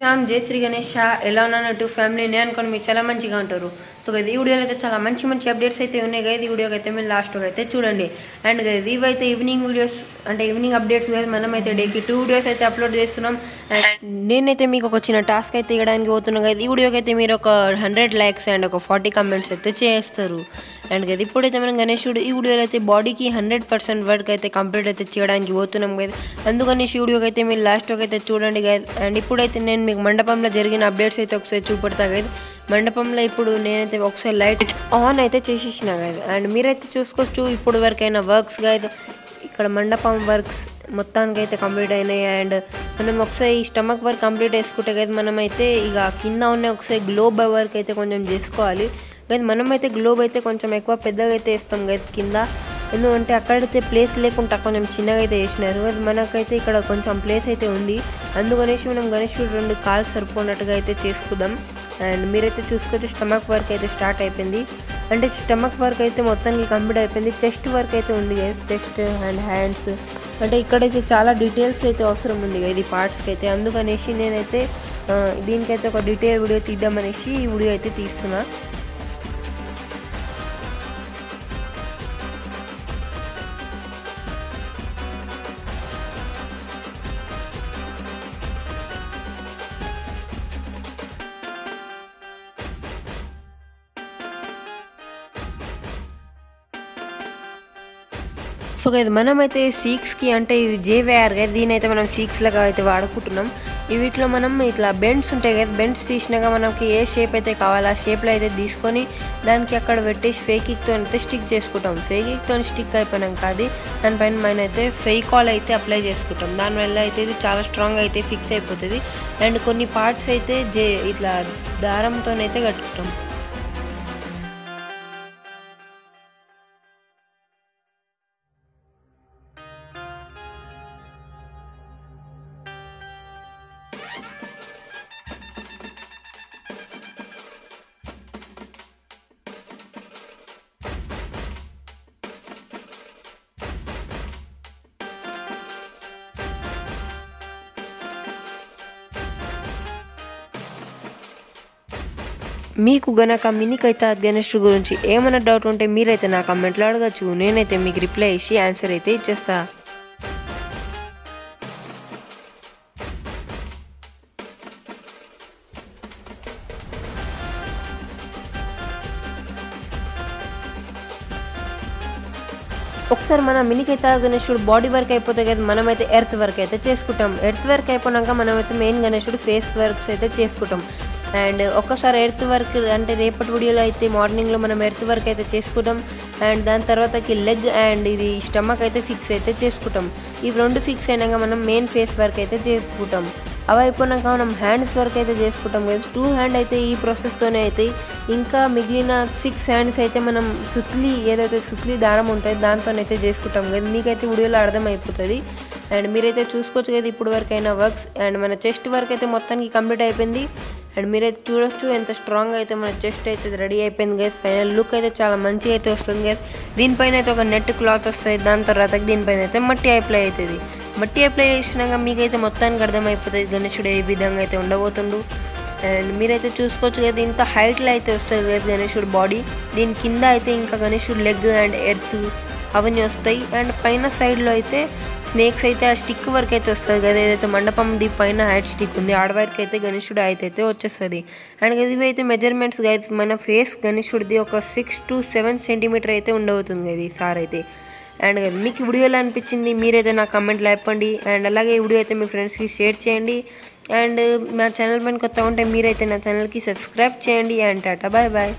రామ్ జై శ్రీ గణేష్ ఎలా ఉన్నట్టు ఫ్యామిలీ నేను అనుకోని మీరు చాలా మంచిగా ఉంటారు. సో గైస్ ఈ వీడియోలో అయితే చాలా మంచి అప్డేట్స్ అయితే ఉన్నాయి గైస్. ఈ వీడియోకి అయితే మీరు లాస్ట్ అయితే చూడండి. అండ్ గైస్ ఇవైతే ఈవినింగ్ వీడియోస్ అంటే ఈవినింగ్ అప్డేట్స్ గైస్. మనం అయితే డేకి 2 వీడియోస్ అయితే అప్లోడ్ చేస్తున్నాం. అండ్ నేనైతే మీకు ఒక చిన్న టాస్క్ అయితే ఇవ్వడానికి పోతున్నాం గైస్. ఈ వీడియోకి అయితే మీరు ఒక 100 లైక్స్ అండ్ ఒక 40 కామెంట్స్ అయితే చేస్తారు. అండ్ గైస్ ఇప్పుడైతే మనం గణేశుడు ఈ వీడియోలో అయితే బాడీకి 100% వర్క్ అయితే కంప్లీట్ అయితే చేయడానికి పోతున్నాం గైస్. అందుకని ఈ వీడియోకి అయితే మీరు లాస్ట్ అయితే చూడండి గైస్. అండ్ ఇప్పుడైతే నేను మీకు మండపంలో జరిగిన అప్డేట్స్ అయితే ఒకసారి చూపెడతా గైస్. మండపంలో ఇప్పుడు నేనైతే ఒకసారి లైట్ ఆన్ అయితే చేసేసిన గైస్. అండ్ మీరైతే చూసుకోవచ్చు ఇప్పుడు వరకైనా వర్క్స్ గైస్. ఇక్కడ మండపం వర్క్స్ మొత్తానికి అయితే కంప్లీట్ అయినాయి. అండ్ మనం ఒకసారి ఈ స్టమక్ వర్క్ కంప్లీట్ చేసుకుంటే గైస్ మనమైతే ఇక కింద ఉన్న ఒకసారి గ్లోబ్ వర్క్ అయితే కొంచెం చేసుకోవాలి గైస్. మనమైతే గ్లోబ్ అయితే కొంచెం ఎక్కువ పెద్దగా అయితే వేస్తాం గైస్ కింద. ఎందుకంటే అక్కడైతే ప్లేస్ లేకుండా కొంచెం చిన్నగా అయితే వేసినారు. మనకైతే ఇక్కడ కొంచెం ప్లేస్ అయితే ఉంది. అందుకనేసి మనం గణేశుడు 2 కాళ్ళు సరిపోయినట్టుగా అయితే చేసుకుందాం. అండ్ మీరైతే చూసుకోవచ్చు స్టమక్ వర్క్ అయితే స్టార్ట్ అయిపోయింది. అంటే స్టమక్ వర్క్ అయితే మొత్తానికి కంప్లీట్ అయిపోయింది. చెస్ట్ వర్క్ అయితే ఉంది గైస్. చెస్ట్ అండ్ హ్యాండ్స్ అంటే ఇక్కడైతే చాలా డీటెయిల్స్ అయితే అవసరం ఉంది గైస్ ఈ పార్ట్స్కి అయితే. అందుకనేసి నేనైతే దీనికైతే ఒక డీటెయిల్ వీడియో తీద్దామనేసి ఈ వీడియో అయితే తీస్తున్నా. సో గైస్ మనమైతే సీక్స్కి అంటే ఇది జేవేఆర్ గైస్. దీనైతే మనం సీక్స్ లాగా అయితే వాడుకుంటున్నాం. వీటిలో మనం ఇట్లా బెండ్స్ ఉంటాయి కదా, బెండ్స్ తీసినాక మనకి ఏ షేప్ అయితే కావాలో ఆ షేప్లో అయితే తీసుకొని దానికి అక్కడ పెట్టేసి ఫేకిక్తో అయితే స్టిక్ చేసుకుంటాం. ఫేకిక్తో స్టిక్ అయిపోయినాక అది దానిపైన మనం అయితే ఫెయికాల్ అయితే అప్లై చేసుకుంటాం. దానివల్ల అయితే ఇది చాలా స్ట్రాంగ్ అయితే ఫిక్స్ అయిపోతుంది. అండ్ కొన్ని పార్ట్స్ అయితే ఇట్లా దారంతోనైతే కట్టుకుంటాం. మీకు గనక మినీకైతే గణేష్ గురించి ఏమైనా డౌట్ ఉంటే మీరైతే నా కమెంట్లో అడగచ్చు. నేనైతే మీకు రిప్లై ఇచ్చి ఆన్సర్ అయితే ఇచ్చేస్తా. ఒకసారి మన మినీకైతే గణేశుడు బాడీ వర్క్ అయిపోతే కదా మనమైతే ఎర్త్ వర్క్ అయితే చేసుకుంటాం. ఎర్త్ వర్క్ అయిపోయాక మనమైతే మెయిన్ గణేశుడు ఫేస్ వర్క్స్ అయితే చేసుకుంటాం. అండ్ ఒక్కసారి ఎర్త్ వర్క్ అంటే రేపటి వీడియోలో అయితే మార్నింగ్లో మనం ఎర్త్ వర్క్ అయితే చేసుకుంటాం. అండ్ దాని తర్వాతకి లెగ్ అండ్ ఇది స్టమక్ అయితే ఫిక్స్ అయితే చేసుకుంటాం. ఇవి 2 ఫిక్స్ అయినాక మనం మెయిన్ ఫేస్ వర్క్ అయితే చేసుకుంటాం. అవి అయిపోయినాక మనం హ్యాండ్స్ వర్క్ అయితే చేసుకుంటాం కదా. 2 హ్యాండ్ అయితే ఈ ప్రాసెస్తోనే అవుతాయి. ఇంకా మిగిలిన 6 హ్యాండ్స్ అయితే మనం ఏదైతే సుత్లీ దారం ఉంటుంది దాంతోనైతే చేసుకుంటాం కదా. మీకైతే వీడియోలో అర్థమైపోతుంది. అండ్ మీరైతే చూసుకోవచ్చు కదా ఇప్పుడు వరకు అయినా వర్క్స్. అండ్ మన చెస్ట్ వర్క్ అయితే మొత్తానికి కంప్లీట్ అయిపోయింది. అండ్ మీరైతే చూడొచ్చు ఎంత స్ట్రాంగ్ అయితే మన చెస్ట్ అయితే రెడీ అయిపోయింది గైస్. ఫైనల్ లుక్ అయితే చాలా మంచిగా అయితే వస్తుంది గైస్. దీనిపైన అయితే ఒక నెట్ క్లాత్ వస్తుంది. దాని తర్వాత దీనిపైన అయితే మట్టి అప్లై అవుతుంది. మట్టి అప్లై చేసినాక మీకైతే మొత్తానికి అర్థమైపోతుంది గణేశుడు ఏ విధంగా అయితే ఉండబోతుండు. అండ్ మీరైతే చూసుకోవచ్చు కదా ఇంత హైట్లో అయితే వస్తుంది కదా గణేశుడు బాడీ. దీని కింద అయితే ఇంకా గణేశుడు లెగ్ అండ్ ఎర్త్ అవన్నీ వస్తాయి. అండ్ పైన సైడ్లో అయితే స్నేక్స్ అయితే ఆ స్టిక్ వరకు అయితే వస్తుంది కదా. ఏదైతే మండపంది పైన హైట్ స్టిక్ ఉంది ఆడవరకు అయితే గణేశుడు అయితే వచ్చేస్తుంది. అండ్ ఇవి అయితే మెజర్మెంట్స్ అయితే మన ఫేస్ గణేశుడిది ఒక 6 to 7 సెంటీమీటర్ అయితే ఉండబోతుంది కదా ఈసారి అయితే. అండ్ మీకు వీడియోలో అనిపించింది మీరైతే నా కమెంట్లో చెప్పండి. అండ్ అలాగే ఈ వీడియో అయితే మీ ఫ్రెండ్స్కి షేర్ చేయండి. అండ్ మా ఛానల్ పైన కొత్త ఉంటే మీరైతే నా ఛానల్కి సబ్స్క్రైబ్ చేయండి. And tata bye bye.